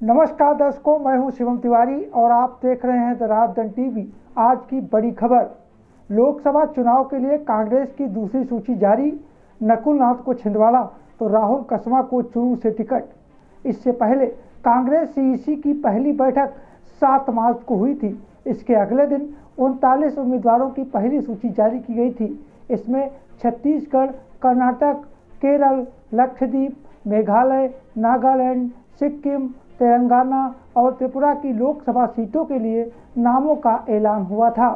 नमस्कार दर्शकों, मैं हूं शिवम तिवारी और आप देख रहे हैं द राजदंड टीवी। आज की बड़ी खबर, लोकसभा चुनाव के लिए कांग्रेस की दूसरी सूची जारी। नकुल नाथ को छिंदवाड़ा तो राहुल कसवा को चुरू से टिकट। इससे पहले कांग्रेस सीईसी की पहली बैठक 7 मार्च को हुई थी। इसके अगले दिन 39 उम्मीदवारों की पहली सूची जारी की गई थी। इसमें छत्तीसगढ़, कर्नाटक, केरल, लक्षद्वीप, मेघालय, नागालैंड, सिक्किम, तेलंगाना और त्रिपुरा की लोकसभा सीटों के लिए नामों का ऐलान हुआ था।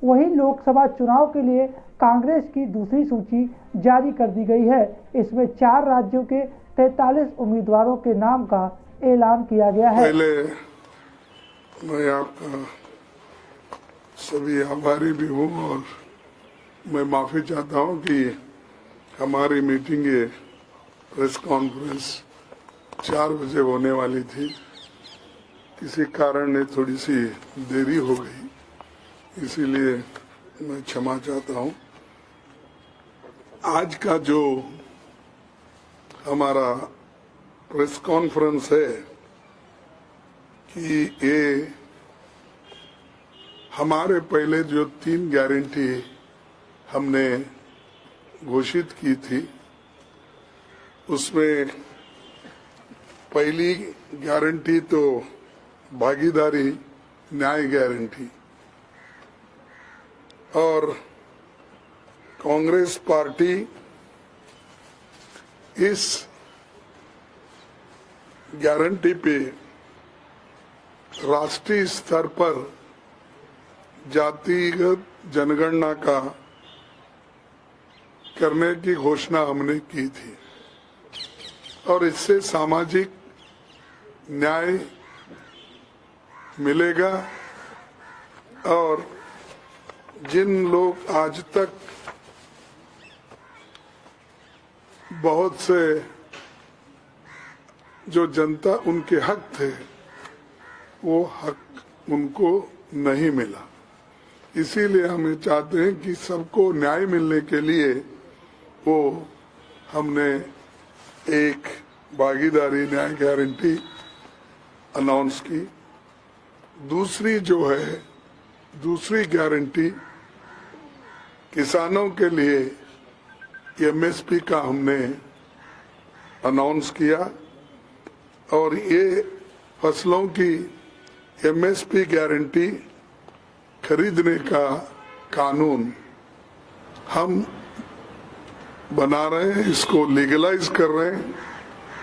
वहीं लोकसभा चुनाव के लिए कांग्रेस की दूसरी सूची जारी कर दी गई है। इसमें 4 राज्यों के 43 उम्मीदवारों के नाम का ऐलान किया गया है। पहले मैं आपका सभी आभारी भी हूँ और मैं माफी चाहता हूँ कि हमारी मीटिंग ये प्रेस कॉन्फ्रेंस 4 बजे होने वाली थी। किसी कारण ने थोड़ी सी देरी हो गई, इसीलिए मैं क्षमा चाहता हूँ। आज का जो हमारा प्रेस कॉन्फ्रेंस है कि ये हमारे पहले जो 3 गारंटी हमने घोषित की थी, उसमें पहली गारंटी तो भागीदारी न्याय गारंटी, और कांग्रेस पार्टी इस गारंटी पे राष्ट्रीय स्तर पर जातिगत जनगणना का करने की घोषणा हमने की थी और इससे सामाजिक न्याय मिलेगा और जिन लोग आज तक बहुत से जो जनता उनके हक थे, वो हक उनको नहीं मिला। इसीलिए हम ये चाहते हैं कि सबको न्याय मिलने के लिए वो हमने एक भागीदारी न्याय गारंटी अनाउंस की। दूसरी जो है, दूसरी गारंटी किसानों के लिए एमएसपी का हमने अनाउंस किया और ये फसलों की एमएसपी गारंटी खरीदने का कानून हम बना रहे हैं, इसको लीगलाइज कर रहे हैं।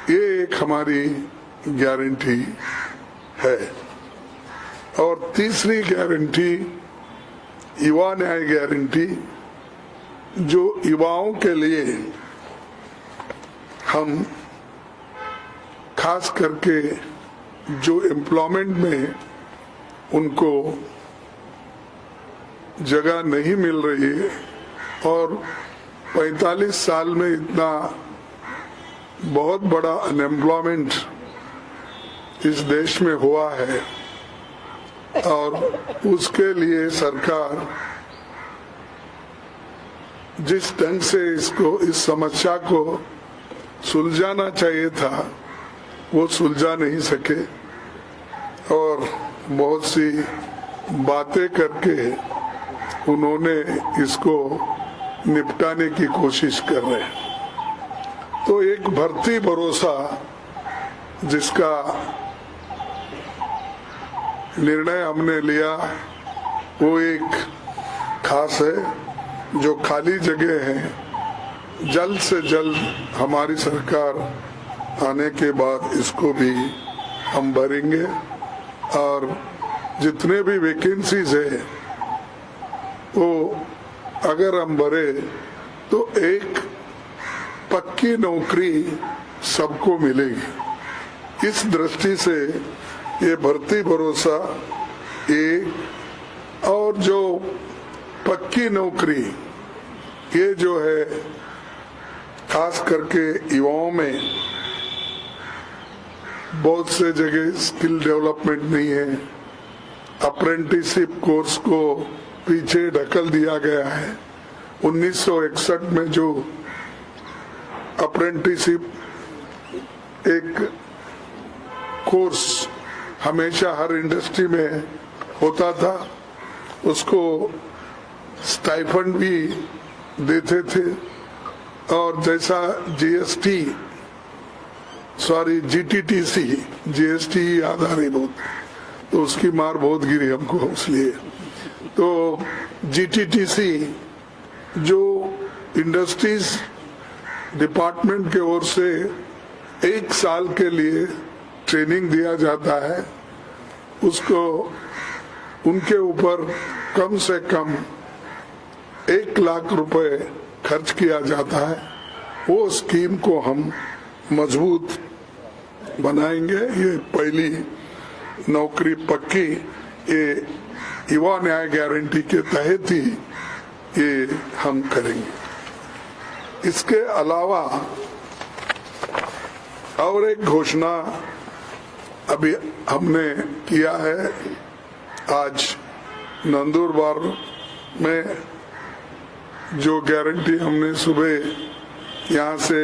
ये एक हमारी गारंटी है। और तीसरी गारंटी युवा न्याय गारंटी, जो युवाओं के लिए हम खास करके जो एम्प्लॉयमेंट में उनको जगह नहीं मिल रही है और 45 साल में इतना बहुत बड़ा अनएम्प्लॉयमेंट इस देश में हुआ है और उसके लिए सरकार जिस ढंग से इस समस्या को सुलझाना चाहिए था, वो सुलझा नहीं सके और बहुत सी बातें करके उन्होंने इसको निपटाने की कोशिश कर रहे हैं। तो एक भर्ती भरोसा जिसका निर्णय हमने लिया, वो एक खास है। जो खाली जगह है, जल्द से जल्द हमारी सरकार आने के बाद इसको भी हम भरेंगे और जितने भी वैकेंसीज है वो अगर हम भरे तो एक पक्की नौकरी सबको मिलेगी। इस दृष्टि से ये भर्ती भरोसा एक और जो पक्की नौकरी, ये जो है खास करके युवाओं में बहुत से जगह स्किल डेवलपमेंट नहीं है। अप्रेंटिसशिप कोर्स को पीछे ढकल दिया गया है। 1961 में जो अप्रेंटिसशिप एक कोर्स हमेशा हर इंडस्ट्री में होता था, उसको स्टाइफंड भी देते थे। और जैसा GTTC GST याद आ रही बहुत, तो उसकी मार बहुत गिरी हमको, इसलिए तो GTTC जो इंडस्ट्रीज डिपार्टमेंट के ओर से 1 साल के लिए ट्रेनिंग दिया जाता है, उसको उनके ऊपर कम से कम 1 लाख रुपए खर्च किया जाता है। वो स्कीम को हम मजबूत बनाएंगे। ये पहली नौकरी पक्की ये युवा न्याय गारंटी के तहत ही ये हम करेंगे। इसके अलावा और एक घोषणा अभी हमने किया है। आज नंदुरबार में जो गारंटी हमने सुबह यहाँ से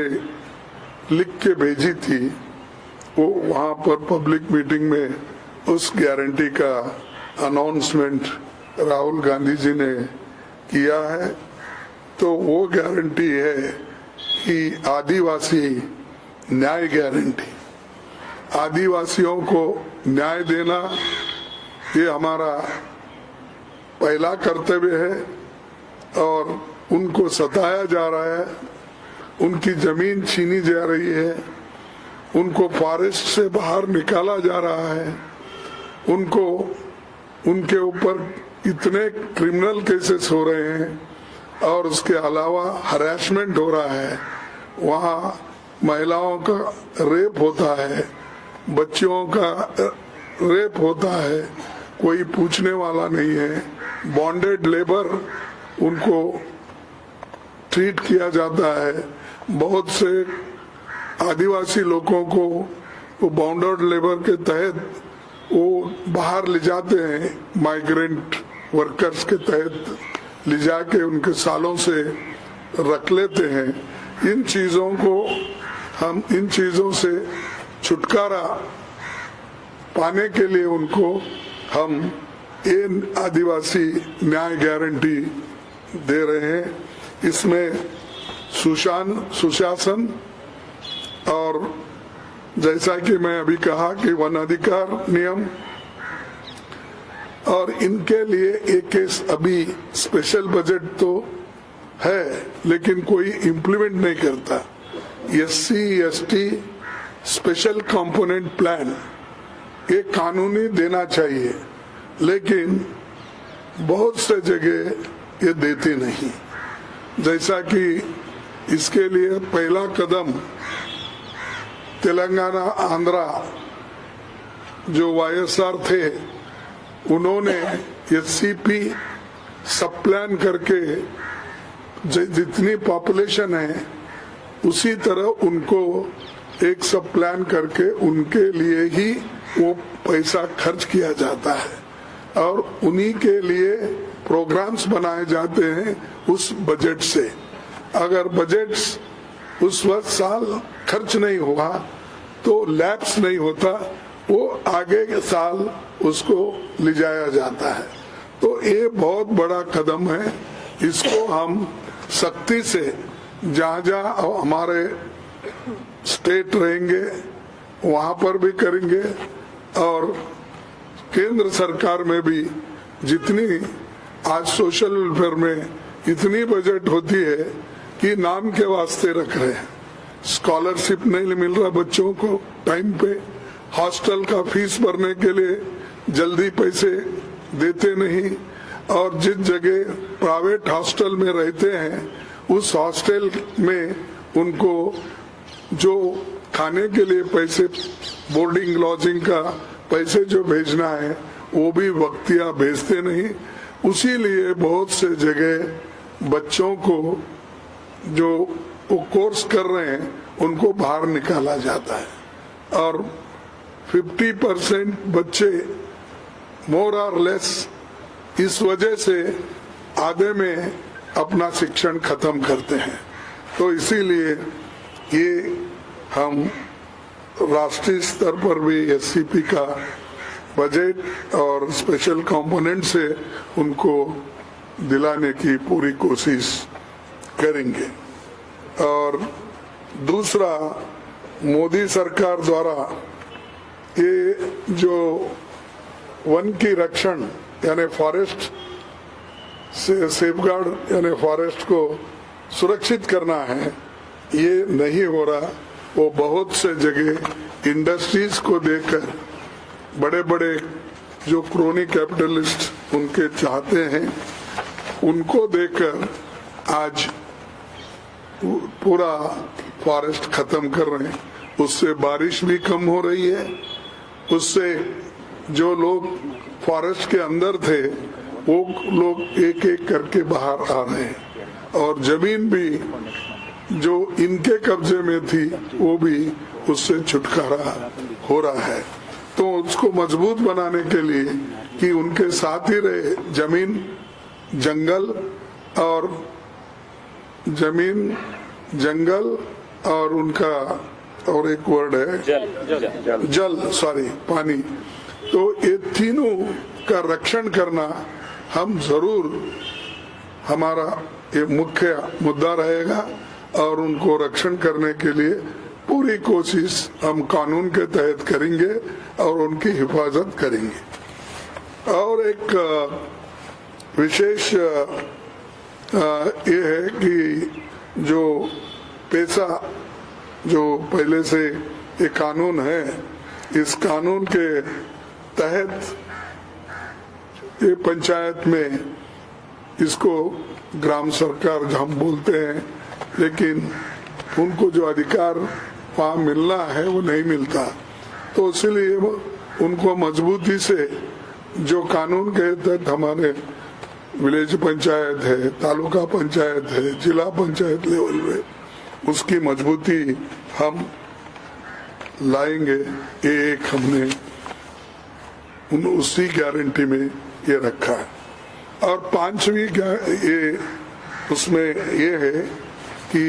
लिख के भेजी थी, वो वहाँ पर पब्लिक मीटिंग में उस गारंटी का अनाउंसमेंट राहुल गांधी जी ने किया है। तो वो गारंटी है कि आदिवासी न्याय गारंटी, आदिवासियों को न्याय देना ये हमारा पहला कर्तव्य है। और उनको सताया जा रहा है, उनकी जमीन छीनी जा रही है, उनको फॉरेस्ट से बाहर निकाला जा रहा है, उनको उनके ऊपर इतने क्रिमिनल केसेस हो रहे हैं और उसके अलावा हरासमेंट हो रहा है। वहाँ महिलाओं का रेप होता है, बच्चों का रेप होता है, कोई पूछने वाला नहीं है। बॉन्डेड लेबर उनको ट्रीट किया जाता है। बहुत से आदिवासी लोगों को वो बॉन्डेड लेबर के तहत वो बाहर ले जाते हैं, माइग्रेंट वर्कर्स के तहत ले जाके उनके सालों से रख लेते हैं। इन चीजों से छुटकारा पाने के लिए उनको हम ये आदिवासी न्याय गारंटी दे रहे हैं। इसमें सुशासन और जैसा कि मैं अभी कहा कि वन अधिकार नियम, और इनके लिए एक अभी स्पेशल बजट तो है लेकिन कोई इम्प्लीमेंट नहीं करता। SC ST special component plan ये कानूनी देना चाहिए, लेकिन बहुत से जगह ये देते नहीं। जैसा कि इसके लिए पहला कदम तेलंगाना आंध्रा जो YSR थे, उन्होंने SCP सब प्लान करके जितनी पॉपुलेशन है उसी तरह उनको एक सब प्लान करके उनके लिए ही वो पैसा खर्च किया जाता है और उन्हीं के लिए प्रोग्राम्स बनाए जाते हैं उस बजट से। अगर बजट उस वक्त साल खर्च नहीं हुआ तो लैप्स नहीं होता, वो आगे के साल उसको ले जाया जाता है। तो ये बहुत बड़ा कदम है, इसको हम सख्ती से जहाँ जहाँ हमारे स्टेट रहेंगे वहाँ पर भी करेंगे और केंद्र सरकार में भी जितनी आज सोशल वेलफेयर में इतनी बजट होती है कि नाम के वास्ते रख रहे हैं। स्कॉलरशिप नहीं मिल रहा बच्चों को टाइम पे, हॉस्टल का फीस भरने के लिए जल्दी पैसे देते नहीं, और जिस जगह प्राइवेट हॉस्टल में रहते हैं उस हॉस्टल में उनको जो खाने के लिए पैसे, बोर्डिंग लॉजिंग का पैसे जो भेजना है वो भी वक्तिया भेजते नहीं। उसी लिए बहुत से जगह बच्चों को जो वो कोर्स कर रहे हैं उनको बाहर निकाला जाता है और 50% बच्चे मोर और लेस इस वजह से आधे में अपना शिक्षण खत्म करते हैं। तो इसीलिए ये हम राष्ट्रीय स्तर पर भी एससीपी का बजट और स्पेशल कंपोनेंट से उनको दिलाने की पूरी कोशिश करेंगे। और दूसरा, मोदी सरकार द्वारा ये जो वन की रक्षण यानी फॉरेस्ट से सेफगार्ड यानी फॉरेस्ट को सुरक्षित करना है, ये नहीं हो रहा। वो बहुत से जगह इंडस्ट्रीज को देकर बड़े बड़े जो क्रोनी कैपिटलिस्ट उनके चाहते हैं, उनको देकर आज पूरा फॉरेस्ट खत्म कर रहे हैं। उससे बारिश भी कम हो रही है, उससे जो लोग फॉरेस्ट के अंदर थे वो लोग एक एक करके बाहर आ रहे हैं, और जमीन भी जो इनके कब्जे में थी वो भी उससे छुटकारा हो रहा है। तो उसको मजबूत बनाने के लिए कि उनके साथ ही रहे जमीन, जंगल और उनका और एक वर्ड है जल सॉरी पानी। तो ये तीनों का रक्षण करना हम जरूर, हमारा ये मुख्य मुद्दा रहेगा, और उनको रक्षण करने के लिए पूरी कोशिश हम कानून के तहत करेंगे और उनकी हिफाजत करेंगे। और एक विशेष ये है कि जो पैसा जो पहले से ये कानून है, इस कानून के तहत ये पंचायत में इसको ग्राम सरकार हम बोलते हैं, लेकिन उनको जो अधिकार वहाँ मिलना है वो नहीं मिलता। तो इसलिए उनको मजबूती से जो कानून के तहत हमारे विलेज पंचायत है, तालुका पंचायत है, जिला पंचायत लेवल में, उसकी मजबूती हम लाएंगे। ये एक हमने उसी गारंटी में ये रखा है। और पांचवी ये उसमें ये है कि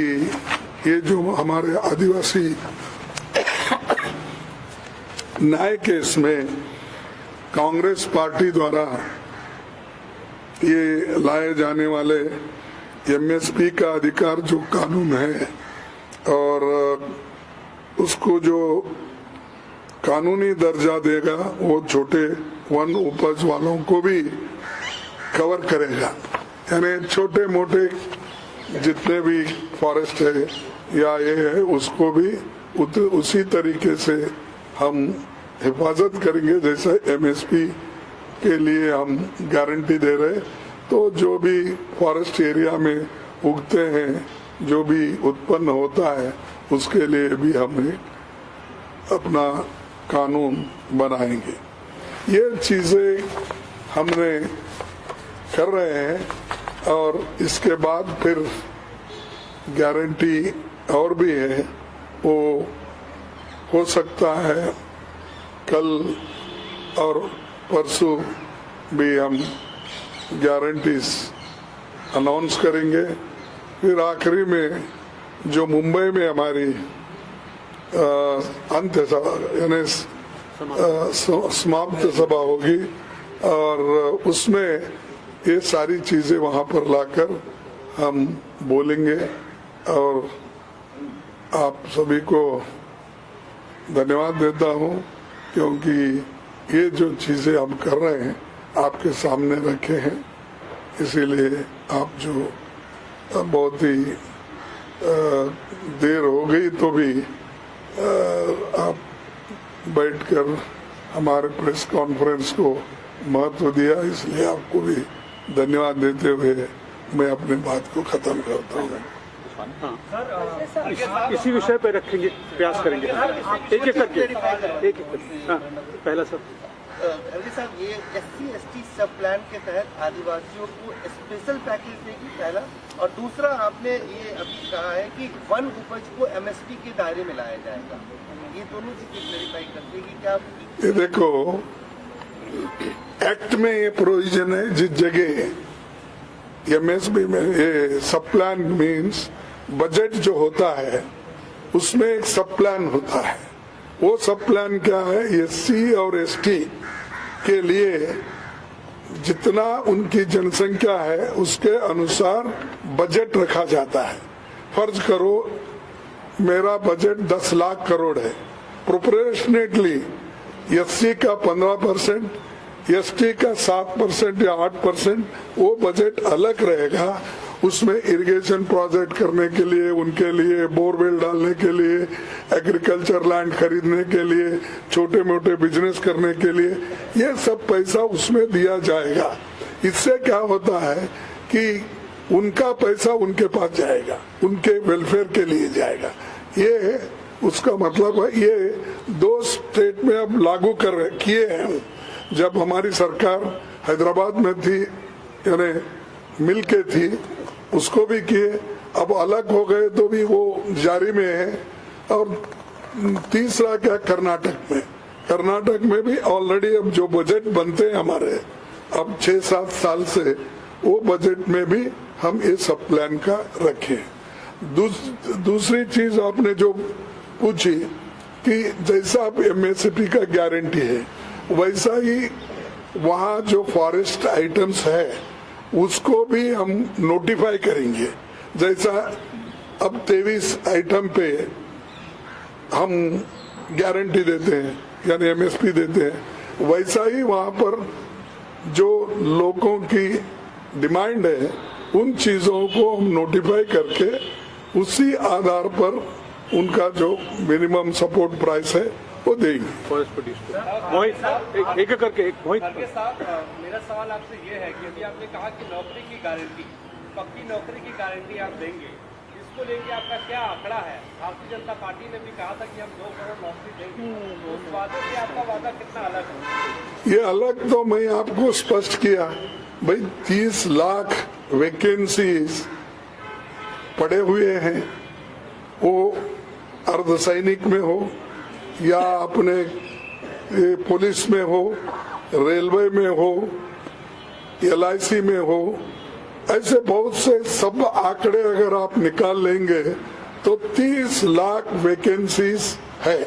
ये जो हमारे आदिवासी न्याय केस में कांग्रेस पार्टी द्वारा ये लाए जाने वाले एमएसपी का अधिकार जो कानून है, और उसको जो कानूनी दर्जा देगा वो छोटे वन उपज वालों को भी कवर करेगा। यानी छोटे मोटे जितने भी फॉरेस्ट है या ये है, उसको भी उसी तरीके से हम हिफाजत करेंगे जैसा एमएसपी के लिए हम गारंटी दे रहे। तो जो भी फॉरेस्ट एरिया में उगते हैं, जो भी उत्पन्न होता है, उसके लिए भी हम अपना कानून बनाएंगे। ये चीजें हमने कर रहे हैं, और इसके बाद फिर गारंटी और भी है, वो हो सकता है कल और परसों भी हम गारंटीज अनाउंस करेंगे। फिर आखिरी में जो मुंबई में हमारी अंत यानी समाप्त सभा होगी, और उसमें ये सारी चीजें वहां पर लाकर हम बोलेंगे। और आप सभी को धन्यवाद देता हूं, क्योंकि ये जो चीजें हम कर रहे हैं आपके सामने रखे हैं, इसीलिए आप जो बहुत ही देर हो गई तो भी आप बैठकर हमारे प्रेस कॉन्फ्रेंस को महत्व दिया, इसलिए आपको भी धन्यवाद देते हुए मैं अपनी बात को खत्म करता हूँ। इसी विषय पर रखेंगे, प्रयास करेंगे एक एक करके। पहला सर साहब, ये SC/ST सब प्लान के तहत आदिवासियों को स्पेशल पैकेज देगी, पहला। और दूसरा, आपने ये अभी कहा है कि वन उपज को MSP के दायरे में लाया जाएगा। ये दोनों चीजें क्लैरिफाई कर देगी क्या? ये देखो, एक्ट में ये प्रोविजन है, जिस जगह MSP में ये सब प्लान मीन्स बजट जो होता है उसमें एक सब प्लान होता है, वो सब प्लान क्या है, एससी और एसटी के लिए जितना उनकी जनसंख्या है उसके अनुसार बजट रखा जाता है। फर्ज करो मेरा बजट 10 लाख करोड़ है, प्रोपोर्शनेटली एससी का 15%, एसटी का 7% या 8% वो बजट अलग रहेगा। उसमें इरिगेशन प्रोजेक्ट करने के लिए, उनके लिए बोरवेल डालने के लिए, एग्रीकल्चर लैंड खरीदने के लिए, छोटे मोटे बिजनेस करने के लिए, ये सब पैसा उसमें दिया जाएगा। इससे क्या होता है कि उनका पैसा उनके पास जाएगा, उनके वेलफेयर के लिए जाएगा। ये उसका मतलब है। ये 2 स्टेट में अब लागू किए हैं। जब हमारी सरकार हैदराबाद में थी, यानी मिल के थी, उसको भी किए। अब अलग हो गए तो भी वो जारी में है। और तीसरा क्या, कर्नाटक में भी ऑलरेडी अब जो बजट बनते हैं हमारे अब 6-7 साल से, वो बजट में भी हम ये सब प्लान का रखे। दूसरी चीज आपने जो पूछी कि जैसा आप एमएसपी का गारंटी है, वैसा ही वहाँ जो फॉरेस्ट आइटम्स है उसको भी हम नोटिफाई करेंगे। जैसा अब 23 आइटम पे हम गारंटी देते हैं, यानी एमएसपी देते हैं, वैसा ही वहाँ पर जो लोगों की डिमांड है उन चीजों को हम नोटिफाई करके उसी आधार पर उनका जो मिनिमम सपोर्ट प्राइस है वो देंगे। मोहित एक करके मोहित साहब, मेरा सवाल आपसे ये है कि यदि आपने कहा कि नौकरी की गारंटी, पक्की नौकरी की गारंटी आप देंगे, इसको लेके आपका क्या आंकड़ा है? भारतीय जनता पार्टी ने भी कहा था कि हम 2 करोड़ नौकरी देंगे, तो उस वादे से आपका वादा कितना अलग है? ये अलग तो मैं आपको स्पष्ट किया भाई, 30 लाख वैकेंसीज पड़े हुए हैं, वो अर्धसैनिक में हो या अपने पुलिस में हो, रेलवे में हो, LIC में हो, ऐसे बहुत से सब आंकड़े अगर आप निकाल लेंगे तो 30 लाख वैकेंसीज है।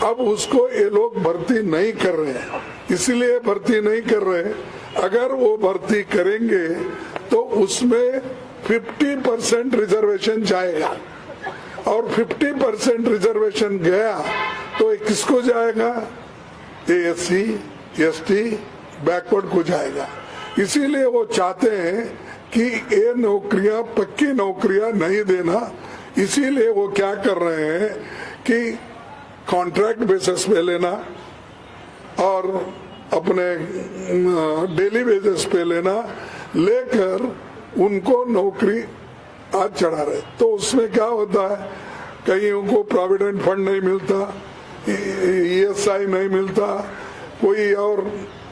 अब उसको ये लोग भर्ती नहीं कर रहे हैं, इसीलिए भर्ती नहीं कर रहे। अगर वो भर्ती करेंगे तो उसमें 50% रिजर्वेशन जाएगा, और 50% रिजर्वेशन गया तो किसको जाएगा? SC, ST, बैकवर्ड को जाएगा। इसीलिए वो चाहते हैं कि ये नौकरियां, पक्की नौकरियां नहीं देना। इसीलिए वो क्या कर रहे हैं कि कॉन्ट्रैक्ट बेसिस पे लेना और अपने डेली बेसिस पे लेना, लेकर उनको नौकरी आज चढ़ा रहे। तो उसमें क्या होता है, कहीं उनको प्रोविडेंट फंड नहीं मिलता, ESI नहीं मिलता, कोई और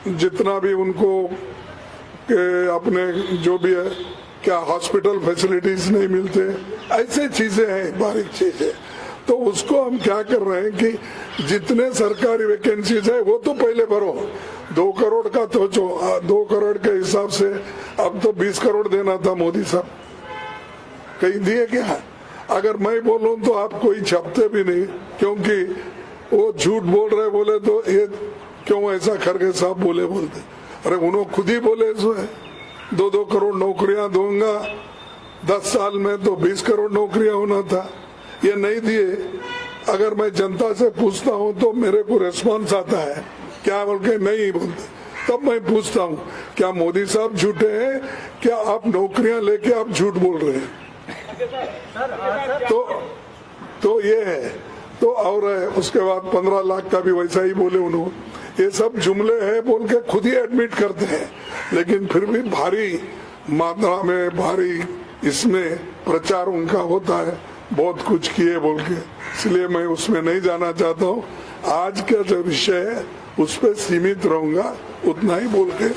जितना भी उनको अपने जो भी है क्या हॉस्पिटल फैसिलिटीज नहीं मिलते, ऐसे चीजें हैं, बारीक चीजें। तो उसको हम क्या कर रहे हैं कि जितने सरकारी वैकेंसीज है वो तो पहले भरो। 2 करोड़ का तो 2 करोड़ के हिसाब से अब तो 20 करोड़ देना था मोदी साहब, कहीं दिए क्या? अगर मैं बोलूं तो आप कोई छपते भी नहीं, क्योंकि वो झूठ बोल रहे बोले तो ये क्यों ऐसा खरगे साहब बोलते। अरे उन्होंने खुद ही बोले इसमें 2-2 करोड़ नौकरियां दूंगा 10 साल में, तो 20 करोड़ नौकरियां होना था, ये नहीं दिए। अगर मैं जनता से पूछता हूं तो मेरे को रेस्पॉन्स आता है क्या बोल के नहीं बोलते। तब मैं पूछता हूं क्या मोदी साहब झूठे हैं, क्या आप नौकरियां लेके आप झूठ बोल रहे हैं? तो ये है। तो और उसके बाद 15 लाख का भी वैसा ही बोले उन्होंने। ये सब जुमले हैं बोल के खुद ही एडमिट करते हैं, लेकिन फिर भी भारी मात्रा में भारी इसमें प्रचार उनका होता है, बहुत कुछ किए बोल के, इसलिए मैं उसमें नहीं जाना चाहता हूँ। आज का जो विषय है उस पर सीमित रहूंगा, उतना ही बोल के। लेकिन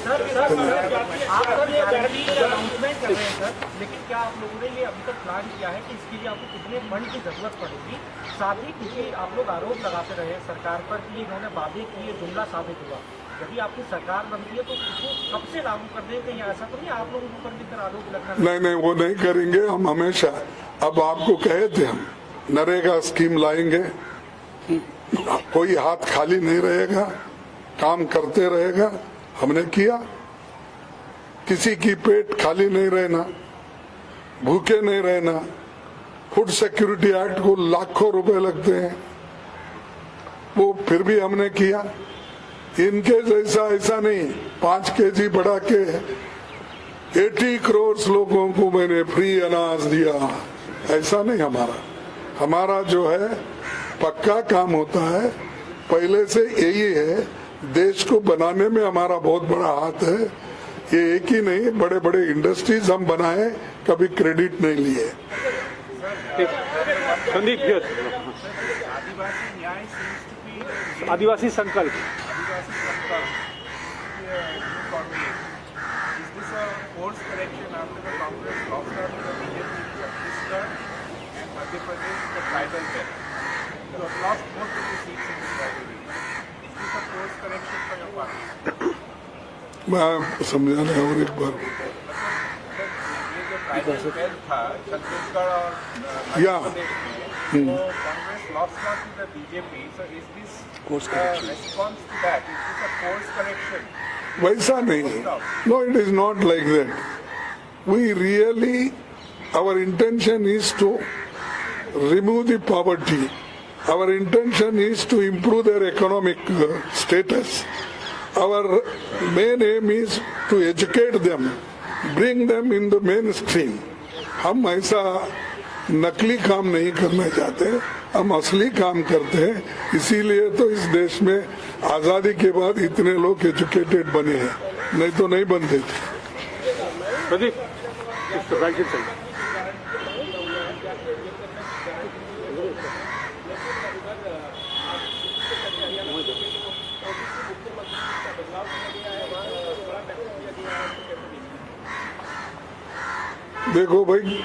क्या आप लोगों ने ये अभी तक प्लान किया है कि इसके लिए आपको कितने फंड की जरूरत पड़ेगी? साथ ही क्योंकि आप लोग आरोप लगाते रहे सरकार पर कि इन्होंने वादे किए, जुमला साबित हुआ। यदि आपकी सरकार बनती है तो उसको कब से लागू कर दें? कहीं ऐसा तो नहीं आप लोगों के ऊपर भी फिर आरोप लगना? नहीं, वो नहीं करेंगे हम हमेशा। अब आपको कहे थे हम नरेगा स्कीम लाएंगे, कोई हाथ खाली नहीं रहेगा, काम करते रहेगा। हमने किया, किसी की पेट खाली नहीं रहना, भूखे नहीं रहना। फूड सिक्योरिटी एक्ट को लाखों रुपए लगते हैं, वो फिर भी हमने किया। इनके जैसा ऐसा नहीं 5 kg बढ़ा के 80 करोड़ लोगों को मैंने फ्री अनाज दिया, ऐसा नहीं। हमारा जो है पक्का काम होता है, पहले से यही है। देश को बनाने में हमारा बहुत बड़ा हाथ है। ये एक ही नहीं, बड़े बड़े इंडस्ट्रीज हम बनाए, कभी क्रेडिट नहीं लिए। संदीप, आदिवासी संकल्प, मैं समझा रहा हूँ एक बार। या Congress lost to the BJP, so is this response to that, is this a course correction? वैसा नहीं, no, it is not like that. We really, our intention is to remove the poverty. Our intention is to improve their economic status. Our main aim is to educate them, bring them in the mainstream. हम ऐसा नकली काम नहीं करना चाहते, हम असली काम करते हैं। इसीलिए तो इस देश में आजादी के बाद इतने लोग एजुकेटेड बने हैं, नहीं तो नहीं बनते थे। प्रदीप, देखो भाई,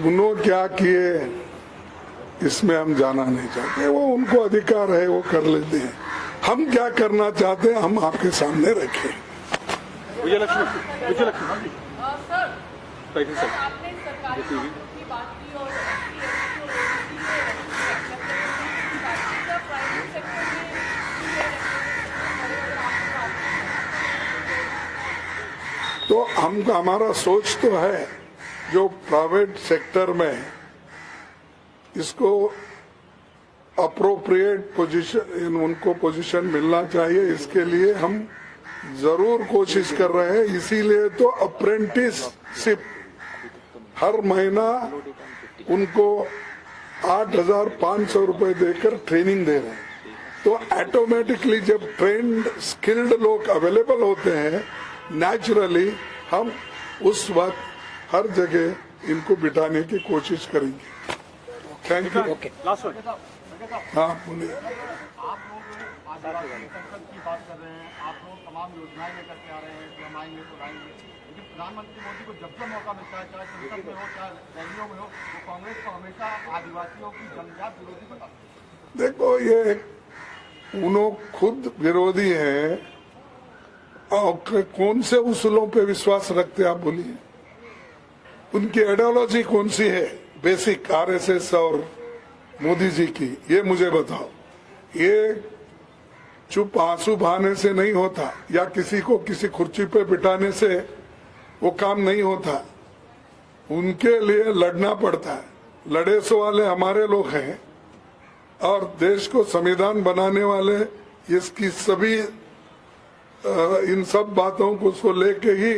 उन्होंने क्या किए इसमें हम जाना नहीं चाहते, वो उनको अधिकार है, वो कर लेते हैं। हम क्या करना चाहते हैं हम आपके सामने रखें। विजयलक्ष्मी, आपने सरकारी की बात की और प्राइवेट सेक्टर तो हमारा सोच तो है, जो प्राइवेट सेक्टर में इसको अप्रोप्रिएट पोजीशन, उनको पोजीशन मिलना चाहिए। इसके लिए हम जरूर कोशिश कर रहे हैं। इसीलिए तो अप्रेंटिसशिप हर महीना उनको 8,500 रुपए देकर ट्रेनिंग दे रहे हैं। तो ऑटोमेटिकली जब ट्रेंड स्किल्ड लोग अवेलेबल होते हैं, नेचुरली हम उस वक्त हर जगह इनको बिठाने की कोशिश करेंगे। Thank you. Last one. हाँ बोलिए। आप लोग आदिवासी संकल्प की बात कर रहे हैं, आप लोग तमाम योजनाएं लेकर के आ रहे हैं कि हम आएंगे तो लाएंगे, लेकिन प्रधानमंत्री मोदी को जब मौका मिलता है, चाहे संसद में हो चाहे रैलियों में हो, तो कांग्रेस को हमेशा आदिवासियों की जन्मजात विरोधी बताते हैं। देखो, ये उन्हों खुद विरोधी है और कौन से उसूलों पे विश्वास रखते आप बोलिए। उनकी आइडियोलॉजी कौन सी है बेसिक, आरएसएस और मोदी जी की, ये मुझे बताओ। ये चुप आंसू बहाने से नहीं होता, या किसी को किसी कुर्सी पे बिठाने से वो काम नहीं होता। उनके लिए लड़ना पड़ता है। लड़े सो वाले हमारे लोग हैं, और देश को संविधान बनाने वाले इसकी सभी इन सब बातों को लेके ही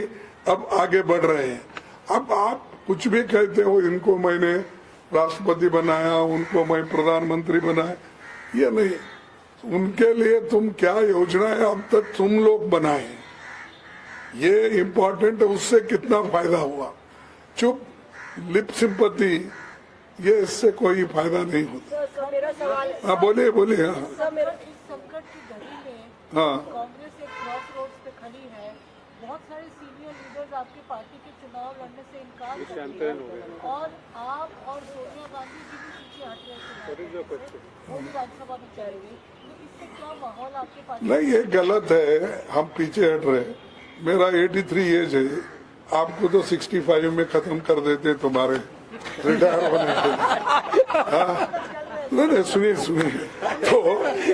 अब आगे बढ़ रहे हैं। अब आप कुछ भी कहते हो, इनको मैंने राष्ट्रपति बनाया, उनको मैं प्रधानमंत्री बनाया, ये नहीं। उनके लिए तुम क्या योजनाएं अब तक तुम लोग बनाए, ये इम्पोर्टेंट है। उससे कितना फायदा हुआ। चुप लिप सिंपैथी, ये इससे कोई फायदा नहीं होता। मेरा सवाल, हाँ बोलिए बोलिए। हाँ सर, मेरा इस संकट की घड़ी में हाँ कांग्रेस एक क्रॉस रोड्स पे खड़ी है। बहुत सारे सीनियर लीडर्स आपकी पार्टी के चुनाव लड़ने से इनकार कर रहे हैं, और आप और सोनिया गांधी जी भी पीछे हट रहे हैं, वो भी राज्यसभा में जाएंगे। तो इससे क्या माहौल आपके पार्टी? नहीं, ये गलत है, हम पीछे हट रहे। मेरा 83 एज है, आपको तो 65 में खत्म कर देते तुम्हारे रिटायर होने के। नहीं सुनिए तो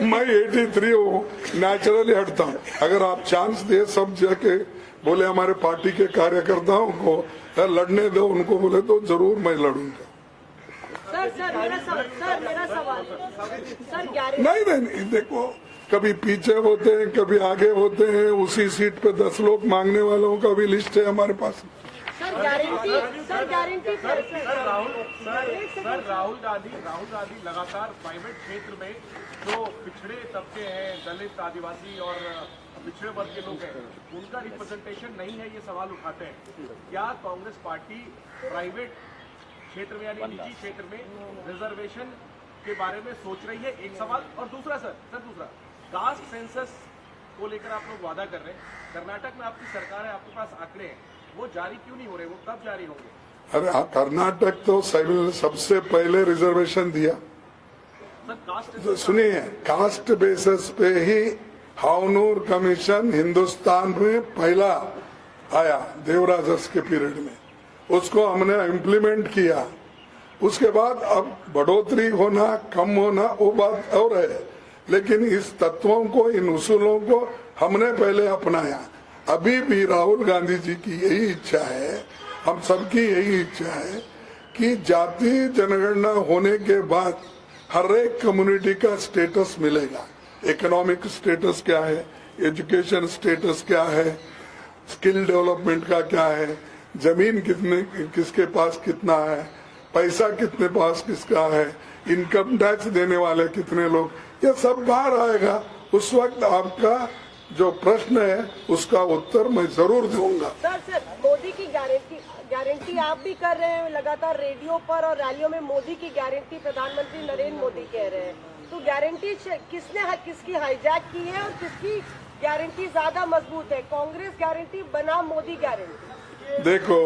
मैं 83 हूँ, नेचुरली हटता हूँ। अगर आप चांस दे सब जाके बोले हमारे पार्टी के कार्यकर्ताओं को लड़ने दो, उनको बोले तो जरूर मैं लड़ूंगा। सर मेरा सवाल सर नहीं देखो, कभी पीछे होते हैं कभी आगे होते हैं, उसी सीट पे 10 लोग मांगने वालों का भी लिस्ट है हमारे पास। सर राहुल गांधी लगातार प्राइवेट क्षेत्र में जो पिछड़े तबके हैं, दलित, आदिवासी और पिछड़े वर्ग के लोग हैं, उनका रिप्रेजेंटेशन नहीं है, ये सवाल उठाते हैं। क्या कांग्रेस पार्टी प्राइवेट क्षेत्र में यानी निजी क्षेत्र में रिजर्वेशन के बारे में सोच रही है? एक सवाल। और दूसरा दूसरा कास्ट सेंसस को लेकर आप लोग वादा कर रहे हैं, कर्नाटक में आपकी सरकार है, आपके पास आंकड़े हैं, वो जारी क्यों नहीं हो रहे? वो कब जारी होंगे? अरे कर्नाटक तो सबसे पहले रिजर्वेशन दिया। सुनिए, कास्ट बेसिस पे ही हावनूर कमीशन हिंदुस्तान में पहला आया देवराजस के पीरियड में, उसको हमने इम्प्लीमेंट किया। उसके बाद अब बढ़ोतरी होना कम होना वो बात और है, लेकिन इस तत्वों को, इन उसूलों को हमने पहले अपनाया। अभी भी राहुल गांधी जी की यही इच्छा है, हम सबकी यही इच्छा है कि जाति जनगणना होने के बाद हर एक कम्युनिटी का स्टेटस मिलेगा। इकोनॉमिक स्टेटस क्या है, एजुकेशन स्टेटस क्या है, स्किल डेवलपमेंट का क्या है, जमीन किसके पास कितना है, पैसा कितने पास किसका है, इनकम टैक्स देने वाले कितने लोग, ये सब बाहर आएगा। उस वक्त आपका जो प्रश्न है उसका उत्तर मैं जरूर दूंगा। सर मोदी की गारंटी आप भी कर रहे हैं लगातार रेडियो पर और रैलियों में, मोदी की गारंटी प्रधानमंत्री नरेंद्र मोदी कह रहे हैं, तो गारंटी किसकी हाईजैक की है और किसकी गारंटी ज्यादा मजबूत है? कांग्रेस गारंटी बनाम मोदी गारंटी? देखो,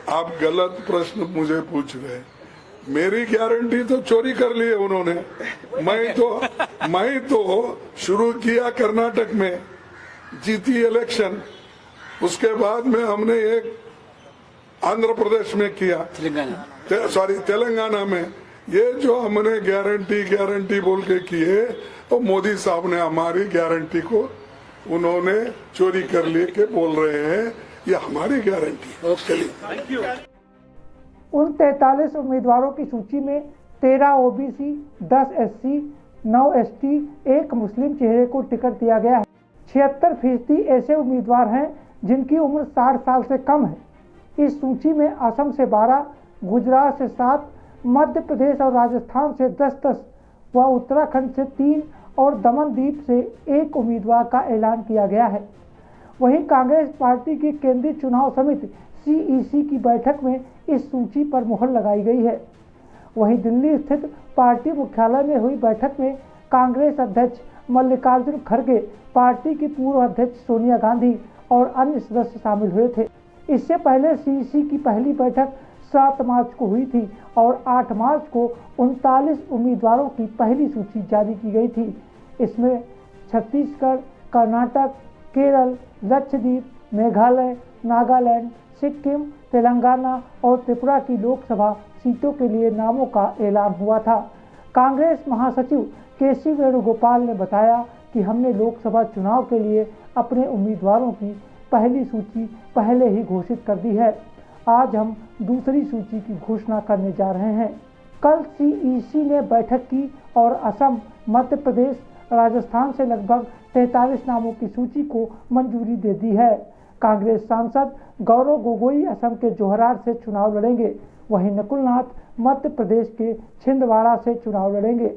आप गलत प्रश्न मुझे पूछ रहे हैं। मेरी गारंटी तो चोरी कर ली है उन्होंने। मैं तो शुरू किया कर्नाटक में, जीती इलेक्शन, उसके बाद में हमने एक आंध्र प्रदेश में किया, तेलंगाना में। ये जो हमने गारंटी बोल के किए, तो मोदी साहब ने हमारी गारंटी को उन्होंने चोरी कर लिए के बोल रहे हैं ये हमारी गारंटी। चलिए, उन 43 उम्मीदवारों की सूची में 13 ओबीसी, 10 एससी, 9 एसटी, 1 मुस्लिम चेहरे को टिकट दिया गया है। 76% ऐसे उम्मीदवार हैं जिनकी उम्र 60 साल से कम है। इस सूची में असम से 12, गुजरात से 7, मध्य प्रदेश और राजस्थान से 10 व उत्तराखंड से 3 और दमन-दीव से 1 उम्मीदवार का ऐलान किया गया है। वहीं कांग्रेस पार्टी की केंद्रीय चुनाव समिति CEC की बैठक में इस सूची पर मुहर लगाई गई है। वहीं दिल्ली स्थित पार्टी मुख्यालय में हुई बैठक में कांग्रेस अध्यक्ष मल्लिकार्जुन खड़गे, पार्टी की पूर्व अध्यक्ष सोनिया गांधी और अन्य सदस्य शामिल हुए थे। इससे पहले CEC की पहली बैठक 7 मार्च को हुई थी और 8 मार्च को 39 उम्मीदवारों की पहली सूची जारी की गई थी। इसमें छत्तीसगढ़, कर्नाटक, केरल, लक्षद्वीप, मेघालय, नागालैंड, सिक्किम, तेलंगाना और त्रिपुरा की लोकसभा सीटों के लिए नामों का ऐलान हुआ था। कांग्रेस महासचिव केसी वेणुगोपाल ने बताया कि हमने लोकसभा चुनाव के लिए अपने उम्मीदवारों की पहली सूची पहले ही घोषित कर दी है। आज हम दूसरी सूची की घोषणा करने जा रहे हैं। कल CEC ने बैठक की और असम, मध्य प्रदेश, राजस्थान से लगभग 43 नामों की सूची को मंजूरी दे दी है। कांग्रेस सांसद गौरव गोगोई असम के जोरहाट से चुनाव लड़ेंगे, वहीं नकुल नाथ मध्य प्रदेश के छिंदवाड़ा से चुनाव लड़ेंगे।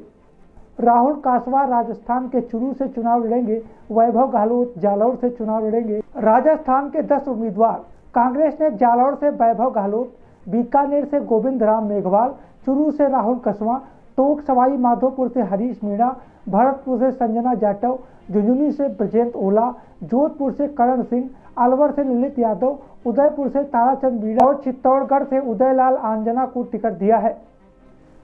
राहुल कासवा राजस्थान के चुरू से चुनाव लड़ेंगे, वैभव गहलोत जालौर से चुनाव लड़ेंगे। राजस्थान के 10 उम्मीदवार, कांग्रेस ने जालौर से वैभव गहलोत, बीकानेर से गोविंद राम मेघवाल, चुरू से राहुल कसवा, टोंक सवाई माधोपुर से हरीश मीणा, भरतपुर से संजना जाटव, झुंझुनू से ब्रजेंद्र ओला, जोधपुर से करण सिंह, अलवर से ललित यादव, उदयपुर से ताराचंद बीड़ा और चित्तौड़गढ़ से उदयलाल आंजना को टिकट दिया है।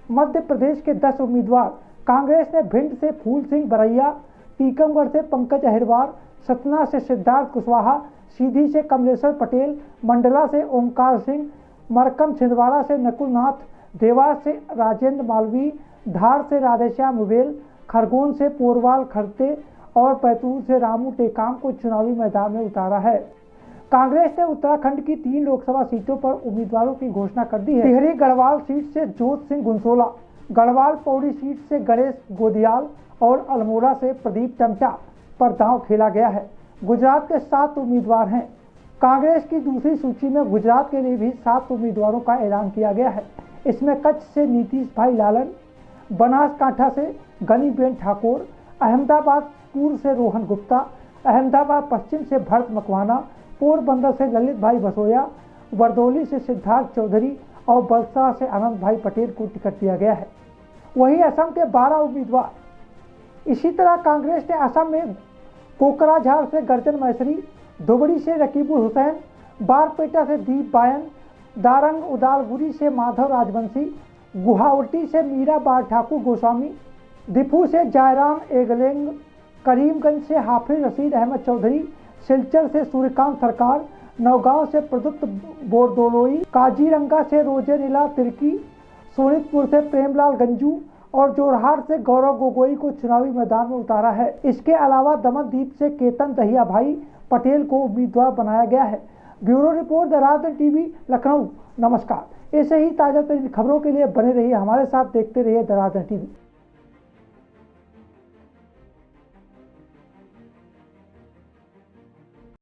मध्य प्रदेश के 10 उम्मीदवार, कांग्रेस ने भिंड से फूल सिंह बरैया, टीकमगढ़ से पंकज अहिरवार, सतना से सिद्धार्थ कुशवाहा, सीधी से कमलेश्वर पटेल, मंडला से ओंकार सिंह, मरकम छिंदवाड़ा से नकुल नाथ, देवास से राजेंद्र मालवी, धार से राधेश्याम मुबेल, खरगोन से पोरवाल खरते और बैतूल से रामू टेकाम को चुनावी मैदान में उतारा है। कांग्रेस ने उत्तराखंड की 3 लोकसभा सीटों पर उम्मीदवारों की घोषणा कर दी है। टिहरी गढ़वाल सीट से जोत सिंह गुंसोला, गढ़वाल पौड़ी सीट से गणेश गोदियाल और अल्मोड़ा से प्रदीप टमटा पर दांव खेला गया है। गुजरात के 7 उम्मीदवार हैं। कांग्रेस की दूसरी सूची में गुजरात के लिए भी 7 उम्मीदवारों का ऐलान किया गया है। इसमें कच्छ से नीतीश भाई लालन, बनासकांठा से गनीबेन ठाकुर, अहमदाबाद पूर्व से रोहन गुप्ता, अहमदाबाद पश्चिम से भरत मकवाना, पोरबंदर से ललित भाई बसोया, बरदौली से सिद्धार्थ चौधरी और बलसा से आनंद भाई पटेल को टिकट दिया गया है। वहीं असम के 12 उम्मीदवार। इसी तरह कांग्रेस ने असम में कोकराझार से गर्जन मैसरी, धुबड़ी से रकीबुल हुसैन, बारपेटा से दीप बायन, दारंग उदालगुरी से माधव राजवंशी, गुवाहाटी से मीरा बार ठाकुर गोस्वामी, दिफू से जायराम एगलेंग, करीमगंज से हाफिज रशीद अहमद चौधरी, सिलचर से सूर्यकांत सरकार, नौगांव से प्रदुप्त बोरदोलोई, काजीरंगा से रोजेनिला तिर्की, सोनितपुर से प्रेमलाल गंजू और जोरहाट से गौरव गोगोई को चुनावी मैदान में उतारा है। इसके अलावा दमनदीप से केतन दहिया भाई पटेल को उम्मीदवार बनाया गया है। Bureau report, the Rajdand TV, Lucknow. नमस्कार। ऐसे ही ताजा तरीन खबरों के लिए बने रहिए हमारे साथ, देखते रहिए द राजदंड टीवी।